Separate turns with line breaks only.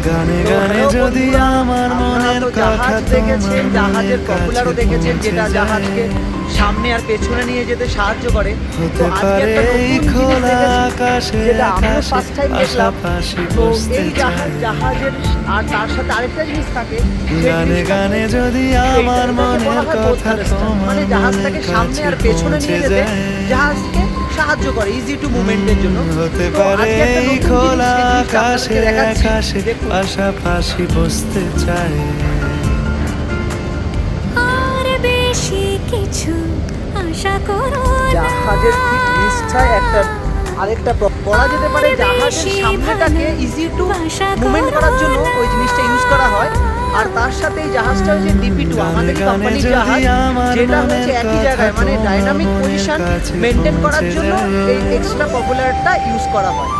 গানে গানে যদি আমার মনের কথা
দেখেছেন, জাহাজের পপুলারও দেখেছেন, যেটা জাহাজকে সামনে আর পেছনে নিয়ে যেতে সাহায্য করে।
হতে পারে এই খোলা আকাশে
যেটা আমিও
আকাশে
ফার্স্ট টাইম দেখলাম।
পাশাপাশি
তো
বসতে
এই
চাই।
জাহাজের আর তার সাথে আরেকটা জিনিস থাকে,
গানে গানে যদি আমার মনের কথা তোমার
মানে জাহাজটাকে সামনে আর পেছনে নিয়ে যেতে জাহাজকে সাহায্য করে ইজি টু মুভমেন্টের জন্য।
হতে
তো
পারে
আজকে একটা
এই
নতুন
খোলা
জিনিস, সেই জিনিসটা
আকাশে
আপনাদেরকে দেখাচ্ছি।
আকাশে
দেখুন।
পাশাপাশি বসতে চাই।
আর বেশি কিছু আশা করো না।
জাহাজের ঠিক নিচটায় একটা আরেকটা করা যেতে পারে, জাহাজের সামনেটাকে ইজি টু মুভমেন্ট করার জন্য ওই জিনিসটা ইউজ করা হয়। আর তার সাথে এই জাহাজটা হচ্ছে DP2, আমাদের কোম্পানির জাহাজ, যেটা হচ্ছে একই জায়গায় মানে ডাইনামিক পজিশন মেনটেন করার জন্য এই এক্সট্রা পপুলারটা ইউজ করা হয়।